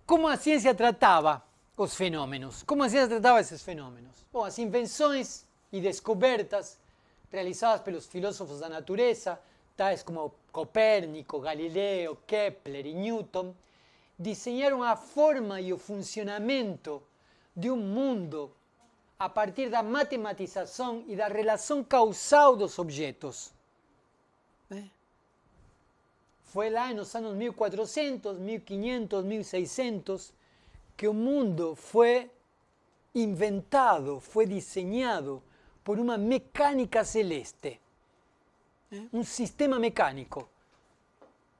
como a ciência tratava os fenômenos? Como a ciência tratava esses fenômenos? Bom, as invenções e descobertas realizadas pelos filósofos da natureza, tais como Copérnico, Galileu, Kepler e Newton, desenharam a forma e o funcionamento de um mundo a partir da matematização e da relação causal dos objetos. Foi lá nos anos 1400, 1500, 1600 que o mundo foi inventado, foi desenhado por uma mecânica celeste, um sistema mecânico.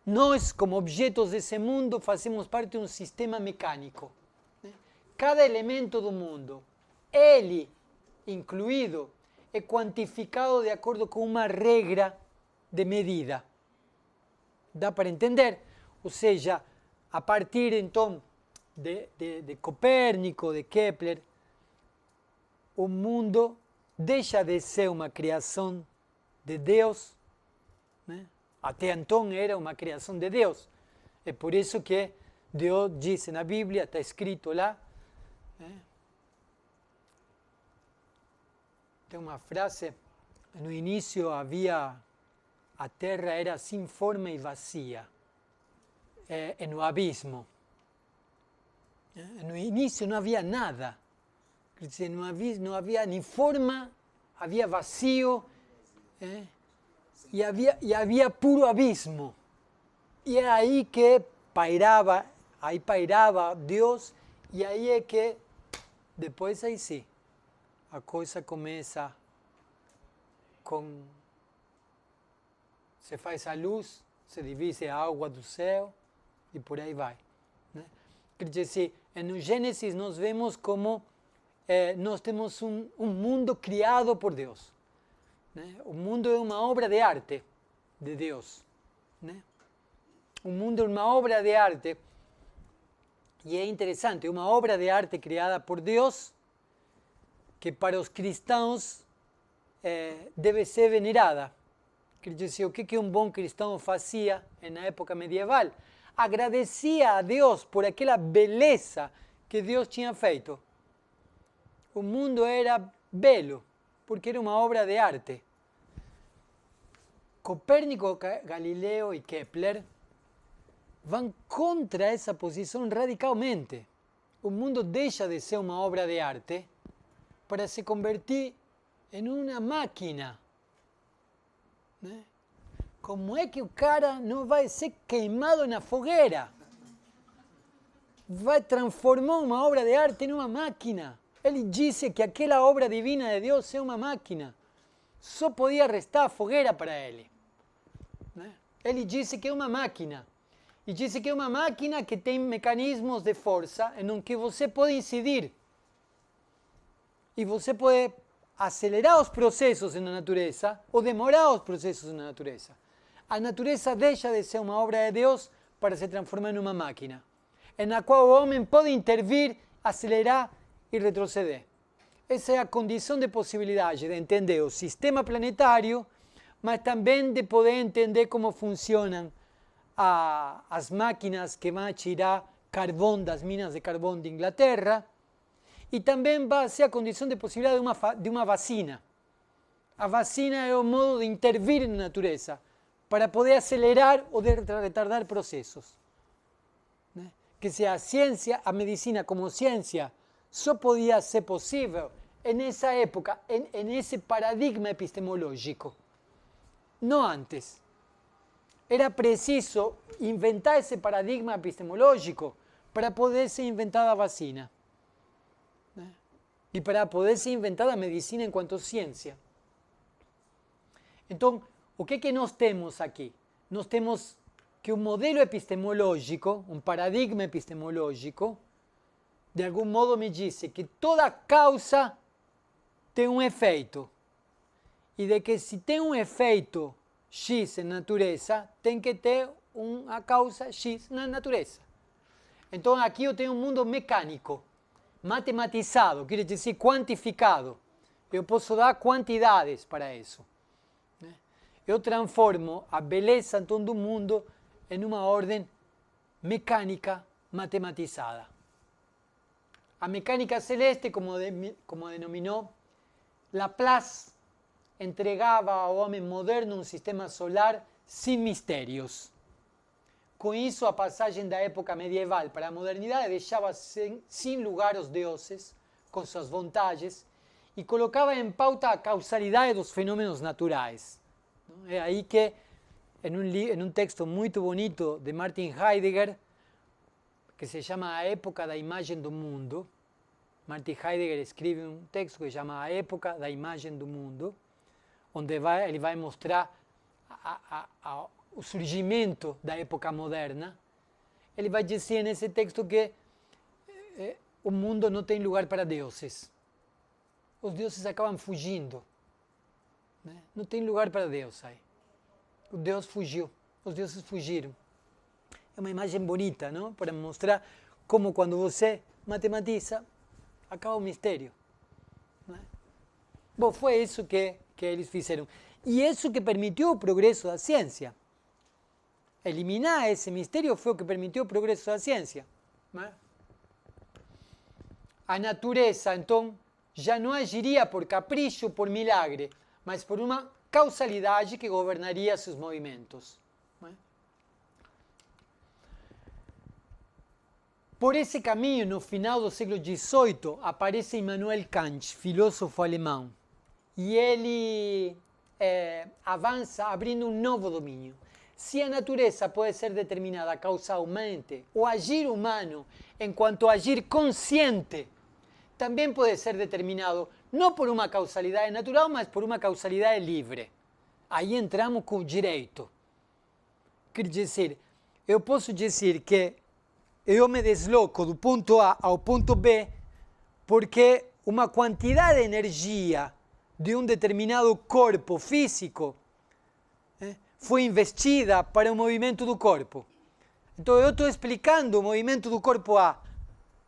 Nós, como objetos desse mundo, fazemos parte de um sistema mecânico. Cada elemento do mundo, ele incluído, é quantificado de acordo com uma regra de medida. Dá para entender? Ou seja, a partir então de Copérnico, de Kepler, o mundo deixa de ser uma criação de Deus, né? Até então era uma criação de Deus. É por isso que Deus diz na Bíblia, está escrito lá, né? Tem uma frase, no início a terra era sem forma e vazia, no abismo. No início não havia nada, quer dizer, não havia nem forma, havia vazio, e havia puro abismo. E é aí que pairava Deus, e aí é que, depois aí sim, a coisa começa com... Se faz a luz, se divide a água do céu, e por aí vai. Né? Quer dizer, no Gênesis nós vemos como nós temos um mundo criado por Deus. Né? O mundo é uma obra de arte de Deus. Né? O mundo é uma obra de arte, e é interessante, é uma obra de arte criada por Deus, que para os cristãos deve ser venerada. Quer dizer, o que um bom cristão fazia na época medieval? Agradecia a Deus por aquela beleza que Deus tinha feito. O mundo era belo, porque era uma obra de arte. Copérnico, Galileu e Kepler vão contra essa posição radicalmente. O mundo deixa de ser uma obra de arte para se convertir em uma máquina. Né? Como é que o cara não vai ser queimado na fogueira? Vai transformar uma obra de arte em uma máquina. Ele disse que aquela obra divina de Deus é uma máquina. Só podia restar a fogueira para ele. Né? Ele disse que é uma máquina. E disse que é uma máquina que tem mecanismos de força em que você pode incidir. E você pode acelerar os processos na natureza ou demorar os processos na natureza. A natureza deixa de ser uma obra de Deus para se transformar em uma máquina, na qual o homem pode intervir, acelerar e retroceder. Essa é a condição de possibilidade de entender o sistema planetário, mas também de poder entender como funcionam as máquinas que vão tirar carvão das minas de carvão de Inglaterra. E também vai ser a condição de possibilidade de uma vacina. A vacina é o modo de intervir na natureza para poder acelerar ou retardar processos. Né? Que se a ciência, a medicina como ciência, só podia ser possível nessa época, nesse paradigma epistemológico. Não antes. Era preciso inventar esse paradigma epistemológico para poder ser inventada a vacina. E para poder ser inventada a medicina enquanto ciência. Então, o que nós temos aqui? Nós temos que um modelo epistemológico, um paradigma epistemológico, de algum modo me diz que toda causa tem um efeito. E de que se tem um efeito X na natureza, tem que ter uma causa X na natureza. Então, aqui eu tenho um mundo mecânico. Matematizado, quer dizer quantificado. Eu posso dar quantidades para isso. Eu transformo a beleza então do mundo em uma ordem mecânica matematizada. A mecânica celeste, como denominou Laplace, entregava ao homem moderno um sistema solar sem mistérios. Com isso, a passagem da época medieval para a modernidade deixava sem lugar os deuses, com suas vontades, e colocava em pauta a causalidade dos fenômenos naturais. É aí que, em um texto muito bonito de Martin Heidegger, que se chama A Época da Imagem do Mundo, Martin Heidegger escreve um texto que se chama A Época da Imagem do Mundo, onde ele vai mostrar o surgimento da época moderna. Ele vai dizer nesse texto que o mundo não tem lugar para deuses. Os deuses acabam fugindo. Né? Não tem lugar para Deus aí. O Deus fugiu. Os deuses fugiram. É uma imagem bonita, não? Para mostrar como quando você matematiza, acaba o mistério. Né? Bom, foi isso que eles fizeram. E isso que permitiu o progresso da ciência. Eliminar esse mistério foi o que permitiu o progresso da ciência. Né? A natureza, então, já não agiria por capricho, por milagre, mas por uma causalidade que governaria seus movimentos. Né? Por esse caminho, no final do século XVIII, aparece Immanuel Kant, filósofo alemão, e ele avança abrindo um novo domínio. Se a natureza pode ser determinada causalmente, o agir humano, enquanto agir consciente, também pode ser determinado não por uma causalidade natural, mas por uma causalidade livre. Aí entramos com o direito. Quer dizer, eu posso dizer que eu me desloco do ponto A ao ponto B porque uma quantidade de energia de um determinado corpo físico foi investida para o movimento do corpo. Então eu estou explicando o movimento do corpo A,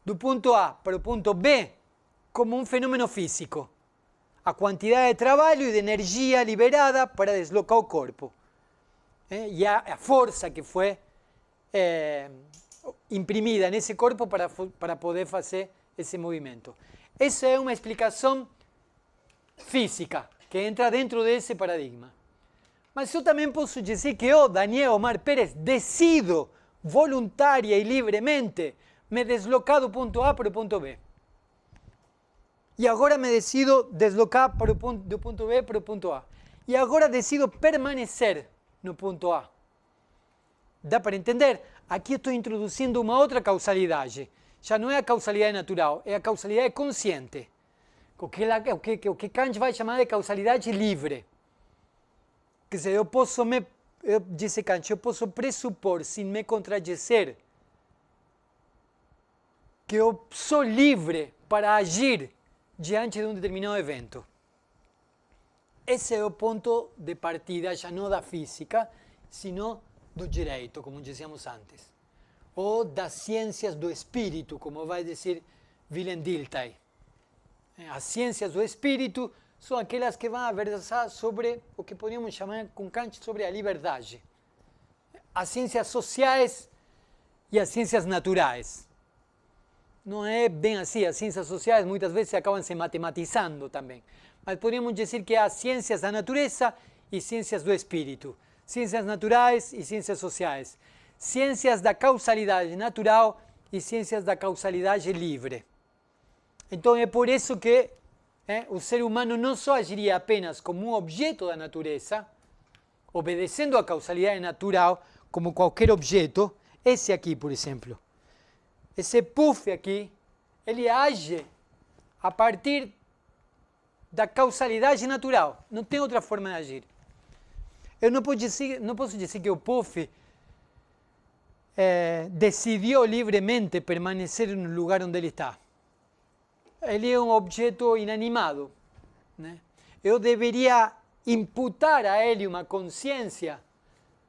do ponto A para o ponto B, como um fenômeno físico. A quantidade de trabalho e de energia liberada para deslocar o corpo. E a força que foi imprimida nesse corpo para poder fazer esse movimento. Essa é uma explicação física que entra dentro desse paradigma. Mas eu também posso dizer que eu, Daniel Omar Pérez, decido voluntária e livremente me deslocar do ponto A para o ponto B. E agora me decido deslocar do ponto B para o ponto A. E agora decido permanecer no ponto A. Dá para entender? Aqui estou introduzindo uma outra causalidade. Já não é a causalidade natural, é a causalidade consciente. O que Kant vai chamar de causalidade livre. Quer dizer, disse Kant, eu posso pressupor, sem me contradizer, que eu sou livre para agir diante de um determinado evento. Esse é o ponto de partida, já não da física, sino do direito, como dizíamos antes. Ou das ciências do espírito, como vai dizer Willem Dilthey. As ciências do espírito são aquelas que vão versar sobre o que poderíamos chamar com Kant sobre a liberdade. As ciências sociais e as ciências naturais. Não é bem assim, as ciências sociais muitas vezes acabam se matematizando também. Mas poderíamos dizer que há ciências da natureza e ciências do espírito. Ciências naturais e ciências sociais. Ciências da causalidade natural e ciências da causalidade livre. Então é por isso que o ser humano não só agiria apenas como um objeto da natureza, obedecendo à causalidade natural, como qualquer objeto. Esse aqui, por exemplo. Esse puff aqui, ele age a partir da causalidade natural. Não tem outra forma de agir. Eu não posso dizer que o puff decidiu livremente permanecer no lugar onde ele está. Ele é um objeto inanimado. Né? Eu deveria imputar a ele uma consciência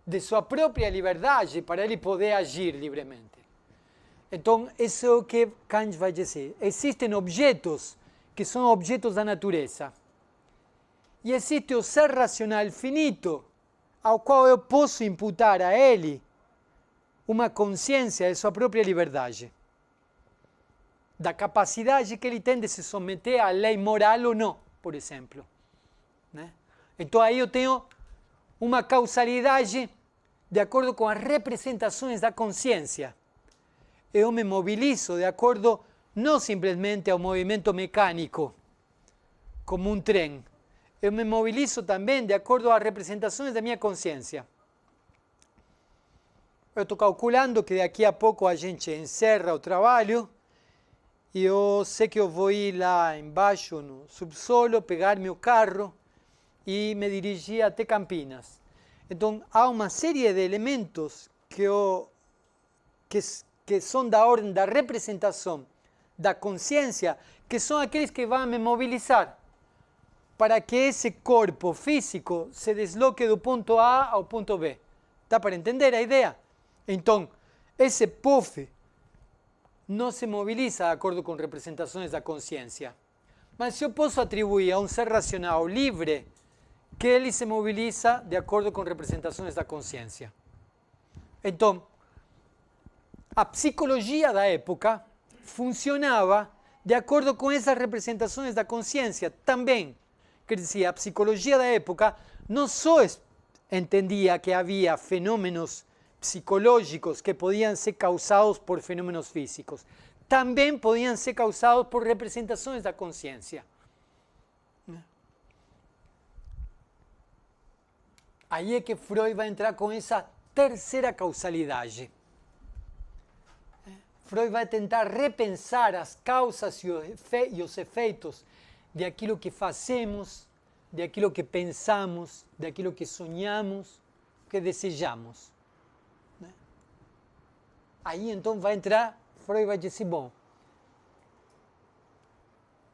de sua própria liberdade para ele poder agir livremente. Então, isso é o que Kant vai dizer. Existem objetos que são objetos da natureza. E existe o ser racional finito, ao qual eu posso imputar a ele uma consciência de sua própria liberdade, da capacidade que ele tem de se submeter à lei moral ou não, por exemplo. Né? Então aí eu tenho uma causalidade de acordo com as representações da consciência. Eu me mobilizo de acordo não simplesmente ao movimento mecânico, como um trem. Eu me mobilizo também de acordo às representações da minha consciência. Eu estou calculando que daqui a pouco a gente encerra o trabalho e eu sei que eu vou ir lá embaixo no subsolo, pegar meu carro e me dirigir até Campinas. Então há uma série de elementos que são da ordem da representação da consciência, que são aqueles que vão me mobilizar para que esse corpo físico se desloque do ponto A ao ponto B. Dá para entender a ideia? Então, esse POF não se moviliza de acordo com representações da consciência. Mas se eu posso atribuir a um ser racional livre que ele se moviliza de acordo com representações da consciência. Então, a psicologia da época funcionava de acordo com essas representações da consciência também. Quer dizer, a psicologia da época não só entendia que havia fenômenos psicológicos que podiam ser causados por fenômenos físicos, também podiam ser causados por representações da consciência. Aí é que Freud vai entrar com essa terceira causalidade. Freud vai tentar repensar as causas e os efeitos de aquilo que fazemos, de aquilo que pensamos, de aquilo que sonhamos, que desejamos. Aí então vai entrar, Freud vai dizer, bom,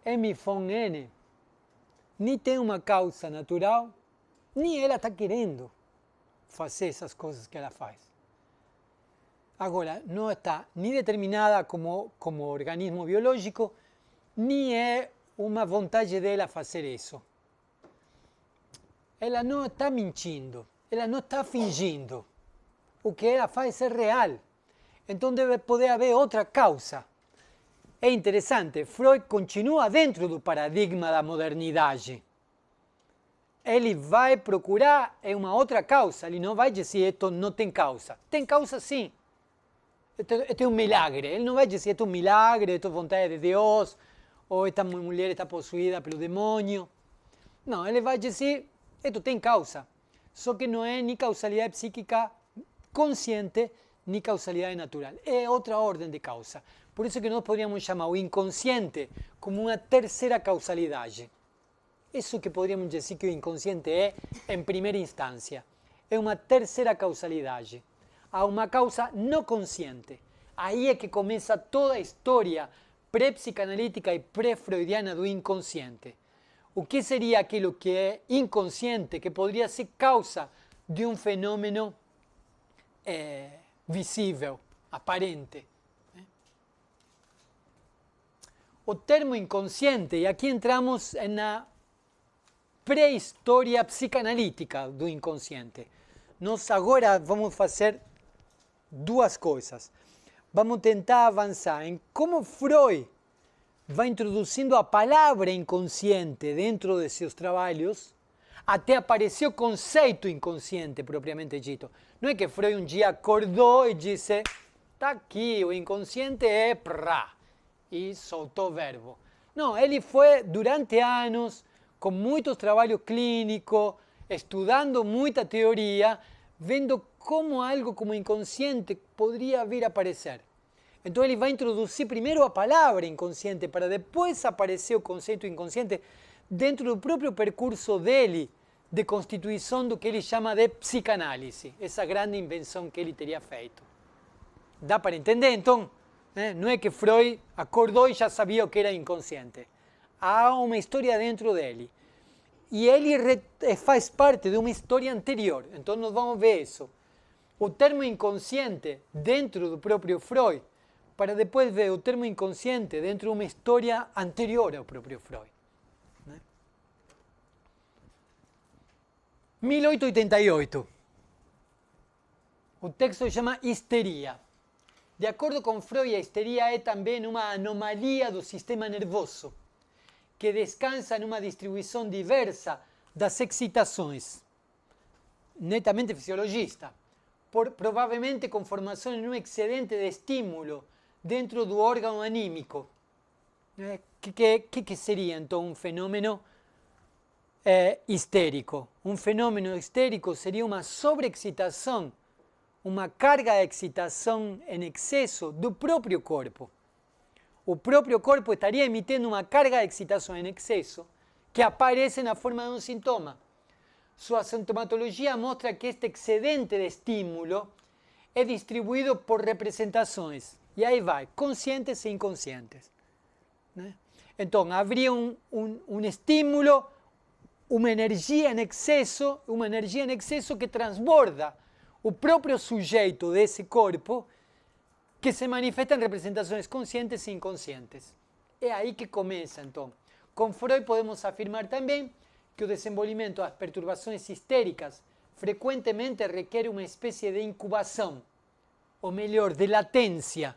M von N nem tem uma causa natural, nem ela está querendo fazer essas coisas que ela faz. Agora, não está nem determinada como organismo biológico, nem é uma vontade dela fazer isso. Ela não está mentindo, ela não está fingindo. O que ela faz é real. Então deve poder haver outra causa. É interessante, Freud continua dentro do paradigma da modernidade. Ele vai procurar uma outra causa, ele não vai dizer isto não tem causa. Tem causa sim. Este é um milagre. Ele não vai dizer isto é um milagre, isto é vontade de Deus, ou esta mulher está possuída pelo demônio. Não, ele vai dizer isto tem causa. Só que não é nem causalidade psíquica consciente, nem causalidade natural. É outra ordem de causa. Por isso que nós poderíamos chamar o inconsciente como uma terceira causalidade. Isso que poderíamos dizer que o inconsciente é, em primeira instância. É uma terceira causalidade. Há uma causa não consciente. Aí é que começa toda a história pré-psicanalítica e pré-freudiana do inconsciente. O que seria aquilo que é inconsciente, que poderia ser causa de um fenômeno visível, aparente. O termo inconsciente, e aqui entramos na pré-história psicanalítica do inconsciente. Nós agora vamos fazer duas coisas. Vamos tentar avançar em como Freud vai introduzindo a palavra inconsciente dentro de seus trabalhos, até aparecer o conceito inconsciente propriamente dito. Não é que Freud um dia acordou e disse, está aqui, o inconsciente é prá, e soltou o verbo. Não, ele foi durante anos, com muitos trabalhos clínicos, estudando muita teoria, vendo como algo como inconsciente poderia vir a aparecer. Então ele vai introduzir primeiro a palavra inconsciente, para depois aparecer o conceito inconsciente dentro do próprio percurso dele, de constituição do que ele chama de psicanálise, essa grande invenção que ele teria feito. Dá para entender, então? Não é que Freud acordou e já sabia o que era inconsciente. Há uma história dentro dele. E ele faz parte de uma história anterior. Então nós vamos ver isso. O termo inconsciente dentro do próprio Freud, para depois ver o termo inconsciente dentro de uma história anterior ao próprio Freud. 1888. O texto se chama histeria. De acordo com Freud, a histeria é também uma anomalia do sistema nervoso, que descansa numa distribuição diversa das excitações, netamente fisiologista, provavelmente com formação em um excedente de estímulo dentro do órgão anímico. Que seria então um fenômeno histérico? Um fenômeno histérico seria uma sobreexcitação, uma carga de excitação em excesso do próprio corpo. O próprio corpo estaria emitindo uma carga de excitação em excesso que aparece na forma de um sintoma. Sua sintomatologia mostra que este excedente de estímulo é distribuído por representações. E aí vai, conscientes e inconscientes. Então, haveria um estímulo, uma energia em excesso que transborda o próprio sujeito desse corpo, que se manifesta em representações conscientes e inconscientes. É aí que começa, então. Com Freud podemos afirmar também que o desenvolvimento das perturbações histéricas frequentemente requer uma espécie de incubação, ou melhor, de latência.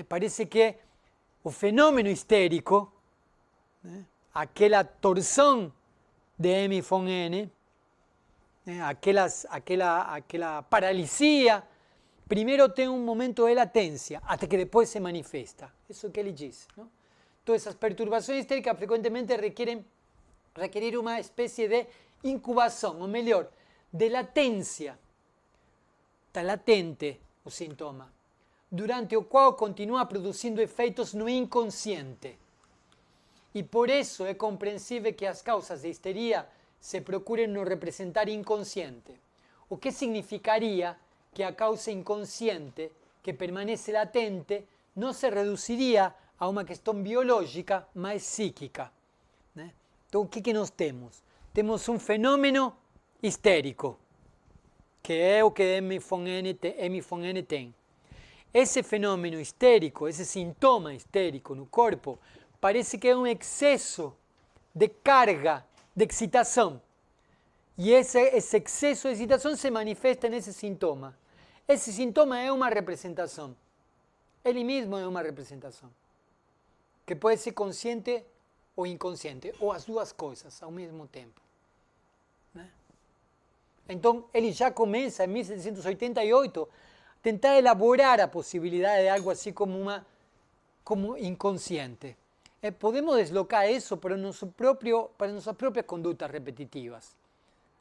Parece que o fenômeno histérico, aquela torção de M von N, aquela paralisia, primeiro tem um momento de latência, até que depois se manifesta. Isso que ele diz. Não? Então, essas perturbações histéricas frequentemente requerir uma espécie de incubação, ou melhor, de latência. Está latente o sintoma, durante o qual continua produzindo efeitos no inconsciente. E por isso é compreensível que as causas de histeria se procurem no representar inconsciente, o que significaria que a causa inconsciente, que permanece latente, não se reduziria a uma questão biológica, mas psíquica. Então, o que nós temos? Temos um fenômeno histérico, que é o que M von N tem. Esse fenômeno histérico, esse sintoma histérico no corpo, parece que é um excesso de carga, de excitação. E esse excesso de excitação se manifesta nesse sintoma. Esse sintoma é uma representação. Ele mesmo é uma representação. Que pode ser consciente ou inconsciente, ou as duas coisas ao mesmo tempo. Então, ele já começa, em 1788, a tentar elaborar a possibilidade de algo assim como inconsciente. Podemos deslocar isso para nossas próprias condutas repetitivas.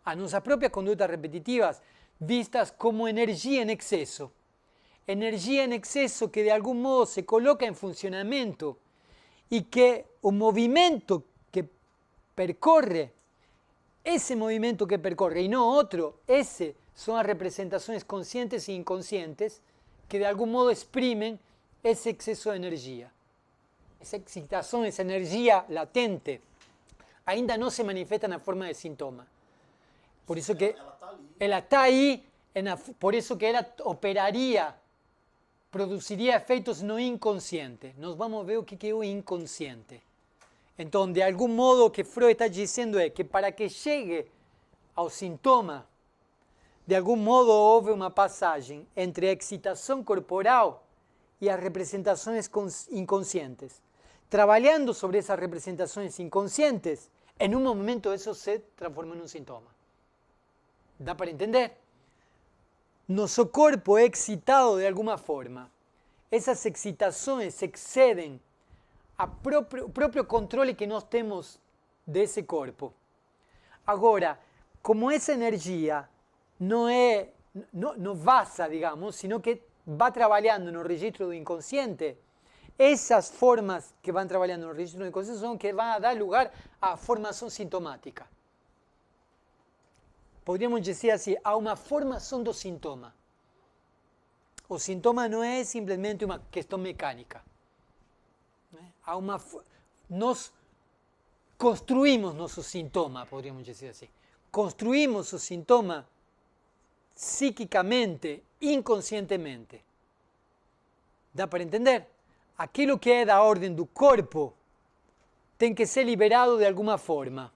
As nossas próprias condutas repetitivas vistas como energia em excesso. Energia em excesso que de algum modo se coloca em funcionamento e que o movimento que percorre, esse movimento que percorre e não outro, esse são as representações conscientes e inconscientes que de algum modo exprimem esse excesso de energia. Essa excitação, essa energia latente, ainda não se manifesta na forma de sintoma. Por isso que ela está aí, por isso que ela operaria, produziria efeitos no inconsciente. Nós vamos ver o que é o inconsciente. Então, de algum modo, o que Freud está dizendo é que para que chegue ao sintoma, de algum modo houve uma passagem entre a excitação corporal e as representações inconscientes. Trabalhando sobre essas representações inconscientes, em um momento isso se transforma em um sintoma. Dá para entender? Nosso corpo é excitado de alguma forma. Essas excitações excedem o próprio controle que nós temos desse corpo. Agora, como essa energia não vaza, digamos, sino que vai trabalhando no registro do inconsciente, essas formas que vão trabalhando no registro do inconsciente são que vão dar lugar à formação sintomática. Podríamos dizer assim, há uma formação do sintoma. O sintoma não é simplesmente uma questão mecânica. Nós construímos nosso sintoma, podríamos dizer assim. Construímos o sintoma psiquicamente, inconscientemente. Dá para entender? Aquilo que é da ordem do corpo tem que ser liberado de alguma forma.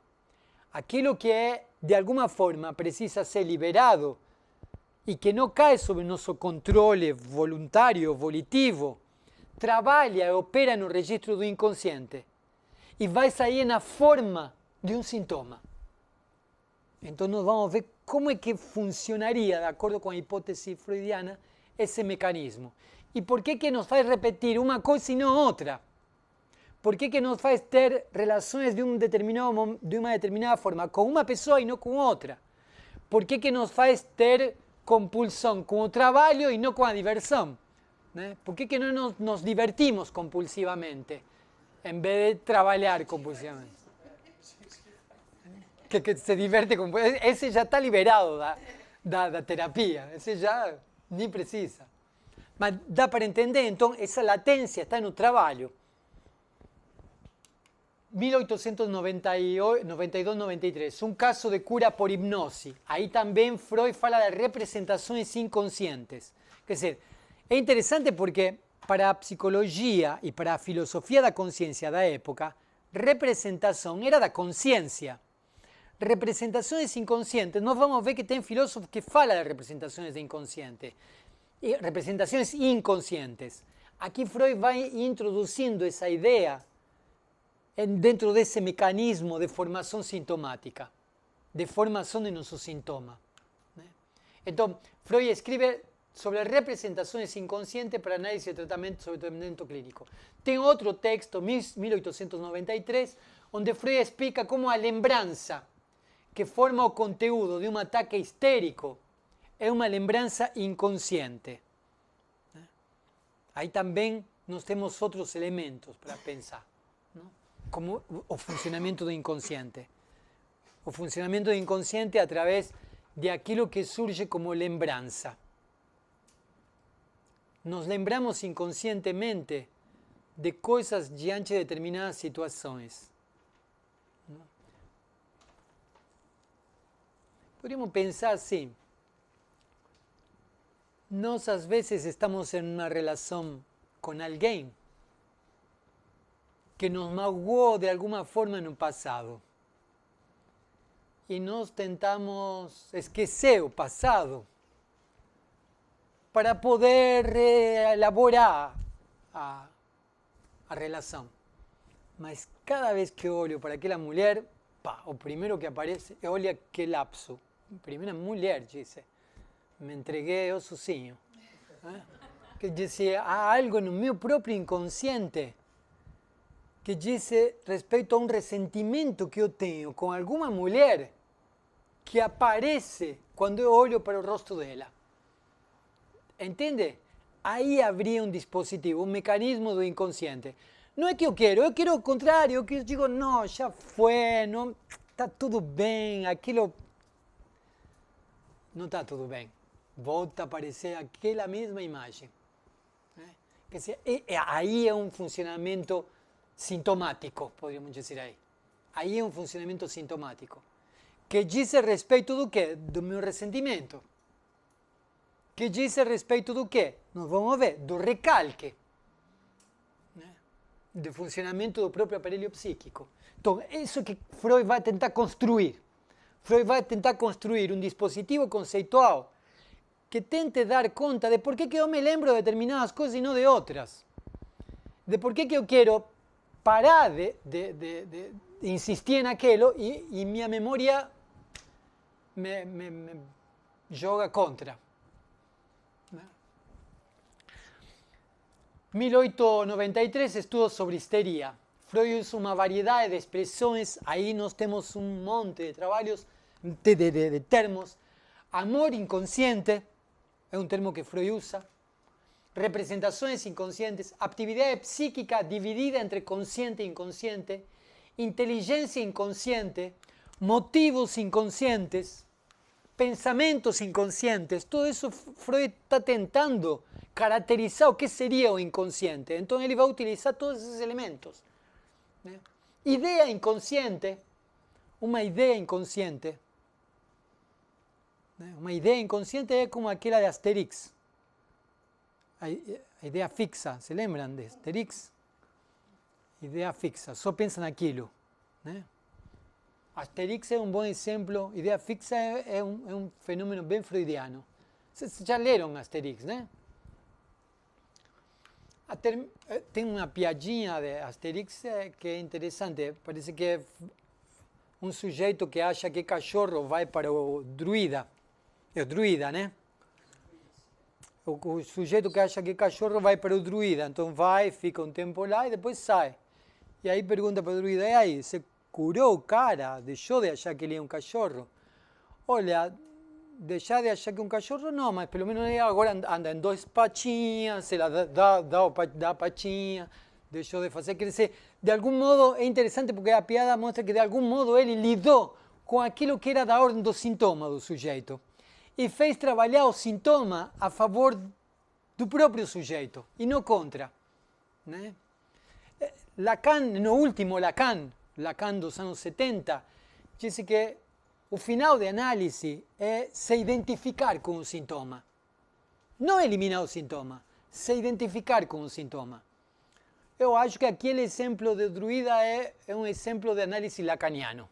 Aquilo que é de alguma forma precisa ser liberado e que não cai sob nosso controle voluntário, volitivo, trabalha e opera no registro do inconsciente e vai sair na forma de um sintoma. Então nós vamos ver como é que funcionaria, de acordo com a hipótese freudiana, esse mecanismo. E por que nos faz repetir uma coisa e não outra? Por que nos faz ter relações de uma determinada forma com uma pessoa e não com outra? Por que nos faz ter compulsão com o trabalho e não com a diversão? Né? Por que não nos divertimos compulsivamente em vez de trabalhar compulsivamente? Que se diverte compulsivamente. Esse já está liberado da terapia, esse já nem precisa. Mas dá para entender, então, essa latência está no trabalho. 1892-93, um caso de cura por hipnose. Aí também Freud fala de representações inconscientes. Quer dizer, é interessante porque para a psicologia e para a filosofia da consciência da época, representação era da consciência. Representações inconscientes, nós vamos ver que tem filósofos que falam de representações de inconsciente. E representações inconscientes. Aqui Freud vai introduzindo essa ideia dentro desse mecanismo de formação sintomática, de formação de nosso sintoma. Então, Freud escreve sobre representações inconscientes para análise de tratamento sobre tratamento clínico. Tem outro texto, 1893, onde Freud explica como a lembrança que forma o conteúdo de um ataque histérico é uma lembrança inconsciente. Aí também nós temos outros elementos para pensar, como o funcionamento do inconsciente. O funcionamento do inconsciente a través de aquilo que surge como lembrança. Nos lembramos inconscientemente de coisas diante de determinadas situações. Podemos pensar assim. Nós às vezes estamos em uma relação com alguém que nos magoou de alguma forma no passado. E nós tentamos esquecer o passado para poder elaborar a relação. Mas cada vez que olho para aquela mulher, o primeiro que aparece é olha que lapso. Primeira mulher, disse. Me entreguei eu sozinho. Que disse, há algo no meu próprio inconsciente que diz respeito a um ressentimento que eu tenho com alguma mulher que aparece quando eu olho para o rosto dela. Entende? Aí abria um dispositivo, um mecanismo do inconsciente. Não é que eu quero o contrário, eu digo, não, já foi, não, está tudo bem, aquilo não está tudo bem. Volta a aparecer aquela mesma imagem. Quer dizer, aí é um funcionamento sintomático, poderíamos dizer aí. Aí é um funcionamento sintomático. Que diz a respeito do quê? Do meu ressentimento. Que diz a respeito do quê? Nós vamos ver, do recalque. Do funcionamento do próprio aparelho psíquico. Então, isso que Freud vai tentar construir. Freud vai tentar construir um dispositivo conceitual que tente dar conta de por que eu me lembro de determinadas coisas e não de outras. De por que eu quero parar de insistir naquilo e minha memória me joga contra. 1893, estudos sobre histeria. Freud usa uma variedade de expressões, aí nós temos um monte de trabalhos, de termos. Amor inconsciente, é um termo que Freud usa. Representações inconscientes, atividade psíquica dividida entre consciente e inconsciente, inteligência inconsciente, motivos inconscientes, pensamentos inconscientes. Tudo isso Freud está tentando caracterizar o que seria o inconsciente. Então ele vai utilizar todos esses elementos. Ideia inconsciente, uma ideia inconsciente. Uma ideia inconsciente é como aquela de Asterix. A ideia fixa, se lembram de Asterix? Ideia fixa, só pensa naquilo. Asterix é um bom exemplo, ideia fixa é um fenômeno bem freudiano. Vocês já leram Asterix, né? Tem uma piadinha de Asterix que é interessante. Parece que é um sujeito que acha que cachorro vai para o druida. É o druida, né? O sujeito que acha que cachorro vai para o druida. Então vai, fica um tempo lá e depois sai. E aí pergunta para o druida, e aí, você curou o cara? Deixou de achar que ele é um cachorro? Olha, deixar de achar que é um cachorro não, mas pelo menos ele agora anda em dois patinhas, ela dá patinha, deixou de fazer. Quer dizer, de algum modo é interessante porque a piada mostra que de algum modo ele lidou com aquilo que era da ordem do sintoma do sujeito e fez trabalhar o sintoma a favor do próprio sujeito e não contra, né? Lacan, no último Lacan dos anos 70, disse que o final de análise é se identificar com o sintoma. Não eliminar o sintoma, se identificar com o sintoma. Eu acho que aquele exemplo do druida é um exemplo de análise lacaniano.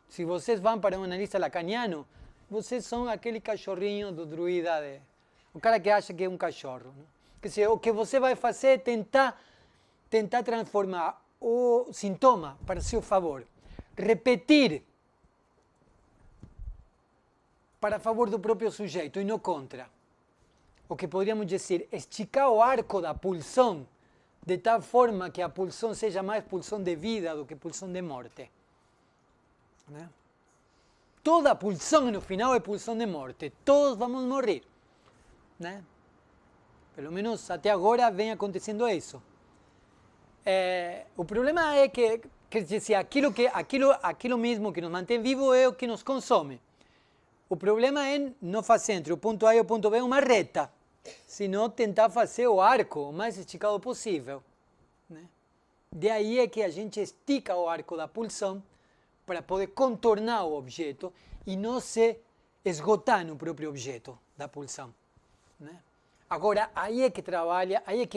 Se vocês vão para um analista lacaniano, vocês são aquele cachorrinho do druida, o cara que acha que é um cachorro. Né? Quer dizer, o que você vai fazer é tentar transformar o sintoma para seu favor. Repetir para favor do próprio sujeito e não contra. O que poderíamos dizer, esticar o arco da pulsão de tal forma que a pulsão seja mais pulsão de vida do que pulsão de morte. Né? Toda pulsão no final é pulsão de morte. Todos vamos morrer. Né? Pelo menos até agora vem acontecendo isso. O problema é que quer dizer, aquilo mesmo que nos mantém vivos é o que nos consome. O problema é não fazer entre o ponto A e o ponto B uma reta, senão tentar fazer o arco o mais esticado possível. Né? De aí é que a gente estica o arco da pulsão para poder contornar o objeto e não se esgotar no próprio objeto da pulsão. Né? Agora, aí é que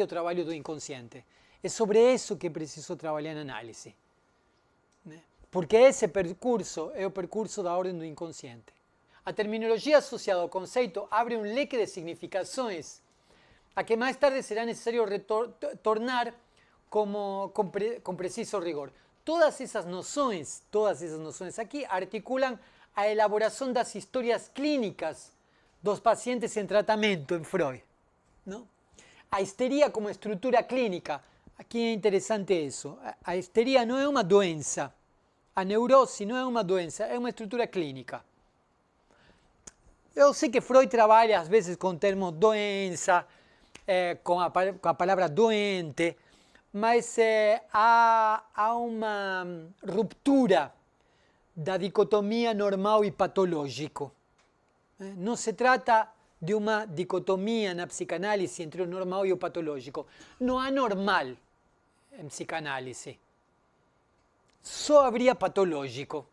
é o trabalho do inconsciente. É sobre isso que preciso trabalhar na análise. Né? Porque esse percurso é o percurso da ordem do inconsciente. A terminologia associada ao conceito abre um leque de significações a que mais tarde será necessário retornar com preciso rigor. Todas essas noções aqui articulam a elaboração das histórias clínicas dos pacientes em tratamento em Freud. Não? A histeria como estrutura clínica. Aqui é interessante isso. A histeria não é uma doença. A neurose não é uma doença, é uma estrutura clínica. Eu sei que Freud trabalha às vezes com o termo doença, com a palavra doente, mas há uma ruptura da dicotomia normal e patológico. Não se trata de uma dicotomia na psicanálise entre o normal e o patológico. Não há normal em psicanálise. Só haveria patológico.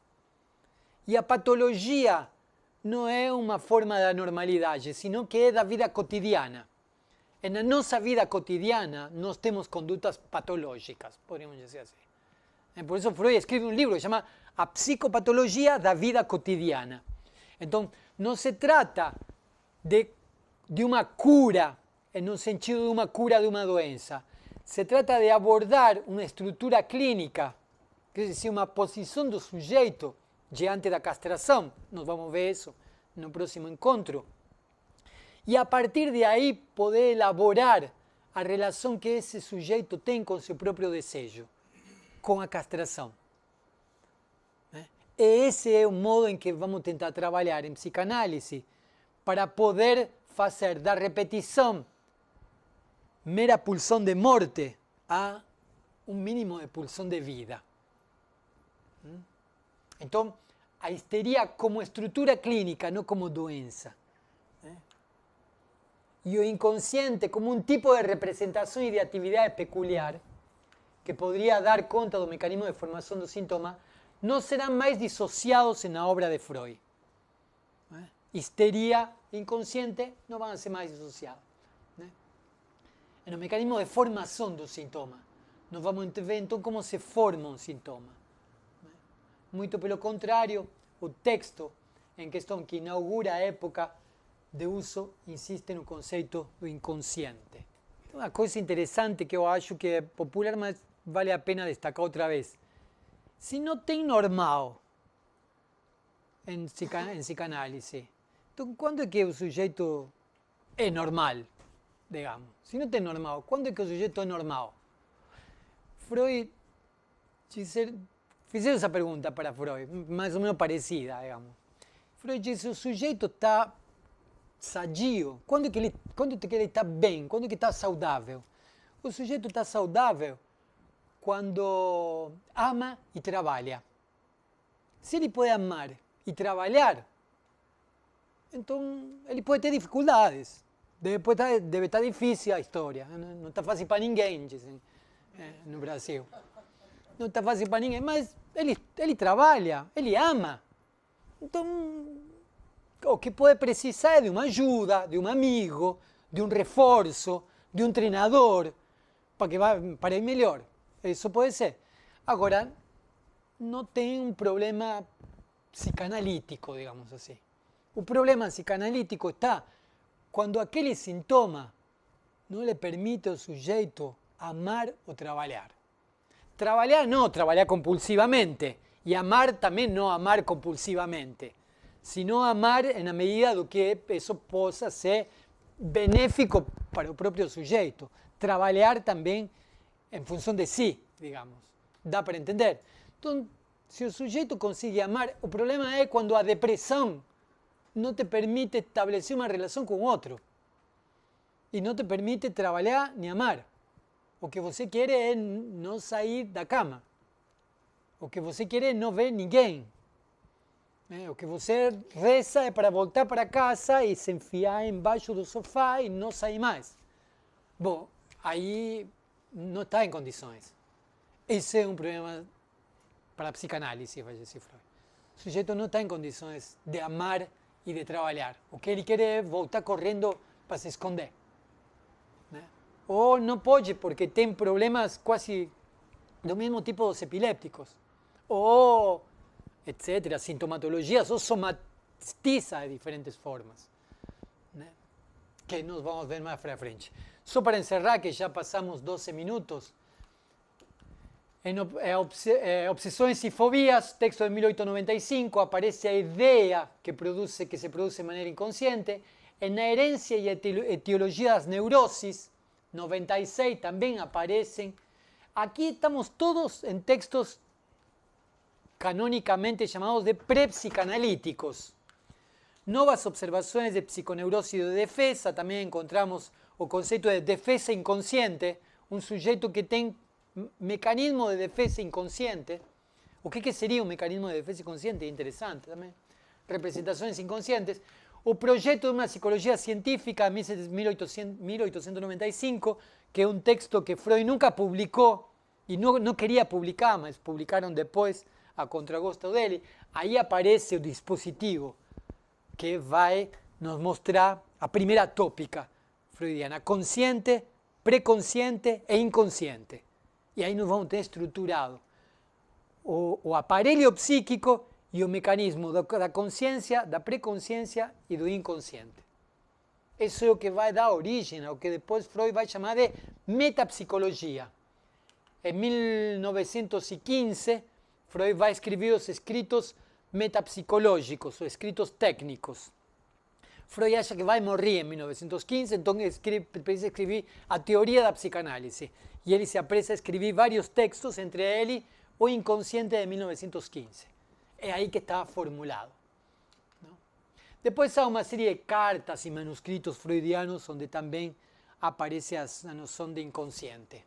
E a patologia não é uma forma da normalidade, sino que é da vida cotidiana. E na nossa vida cotidiana, nós temos condutas patológicas, podemos dizer assim. Por isso Freud escreve um livro que se chama A Psicopatologia da Vida Cotidiana. Então, não se trata de uma cura, no sentido de uma cura de uma doença. Se trata de abordar uma estrutura clínica, quer dizer, uma posição do sujeito diante da castração. Nós vamos ver isso no próximo encontro. E a partir de aí poder elaborar a relação que esse sujeito tem com seu próprio desejo, com a castração. E esse é o modo em que vamos tentar trabalhar em psicanálise para poder fazer da repetição mera pulsão de morte a um mínimo de pulsão de vida. Então, a histeria como estrutura clínica, não como doença. E o inconsciente como um tipo de representação e de atividade peculiar que poderia dar conta do mecanismo de formação do sintoma, não serão mais dissociados na obra de Freud. Histeria e inconsciente não vão ser mais dissociados. No mecanismo de formação do sintoma. Nós vamos ver então como se forma um sintoma. Muito pelo contrário, o texto em questão que inaugura a época de uso insiste no conceito do inconsciente. Uma coisa interessante que eu acho que é popular, mas vale a pena destacar outra vez. Se não tem normal em psicanálise, então quando é que o sujeito é normal, digamos? Se não tem normal, quando é que o sujeito é normal? Freud fizeram essa pergunta para Freud, mais ou menos parecida, digamos. Freud disse, o sujeito está sadio, quando é que ele está bem, quando é que está saudável? O sujeito está saudável quando ama e trabalha. Se ele pode amar e trabalhar, então ele pode ter dificuldades. Deve estar difícil a história, não está fácil para ninguém, dizem no Brasil. Não está fácil para ninguém, mas ele trabalha, ele ama. Então, o que pode precisar é de uma ajuda, de um amigo, de um reforço, de um treinador, para ir melhor. Isso pode ser. Agora, não tem um problema psicanalítico, digamos assim. O problema psicanalítico está quando aquele sintoma não lhe permite ao sujeito amar ou trabalhar. Trabalhar não trabalhar compulsivamente, e amar também não amar compulsivamente, sino amar na medida do que isso possa ser benéfico para o próprio sujeito. Trabalhar também em função de si, digamos. Dá para entender? Então, se o sujeito consegue amar, o problema é quando a depressão não te permite estabelecer uma relação com outro e não te permite trabalhar nem amar. O que você quer é não sair da cama. O que você quer é não ver ninguém. O que você reza é para voltar para casa e se enfiar embaixo do sofá e não sair mais. Bom, aí não está em condições. Esse é um problema para a psicanálise, vai dizer Freud. O sujeito não está em condições de amar e de trabalhar. O que ele quer é voltar correndo para se esconder. Ou não pode porque tem problemas quase do mesmo tipo dos epilépticos. Ou, etc., sintomatologias, ou somatiza de diferentes formas. Que nós vamos ver mais para frente. Só para encerrar, que já passamos 12 minutos, em Obsessões e Fobias, texto de 1895, aparece a ideia que se produz de maneira inconsciente. Na Herência e Etiologia das Neuroses, 96, também aparecem. Aqui estamos todos em textos canónicamente chamados de pré-psicanalíticos. Novas observações de psiconeurose e de defesa, também encontramos o conceito de defesa inconsciente, um sujeito que tem mecanismo de defesa inconsciente. O que seria um mecanismo de defesa inconsciente? Interessante também. Representações inconscientes. O projeto de uma psicologia científica, 1895, que é um texto que Freud nunca publicou e não queria publicar, mas publicaram depois a contragosto dele. Aí aparece o dispositivo que vai nos mostrar a primeira tópica freudiana: consciente, pré-consciente e inconsciente. E aí nós vamos ter estruturado o aparelho psíquico e o mecanismo da consciência, da pré-consciência e do inconsciente. Isso é o que vai dar origem ao que depois Freud vai chamar de metapsicologia. Em 1915, Freud vai escrever os escritos metapsicológicos, os escritos técnicos. Freud acha que vai morrer em 1915, então precisa escrever a teoria da psicanálise. E ele se apressa a escrever vários textos, entre eles o Inconsciente de 1915. É aí que está formulado. Depois há uma série de cartas e manuscritos freudianos onde também aparece a noção de inconsciente.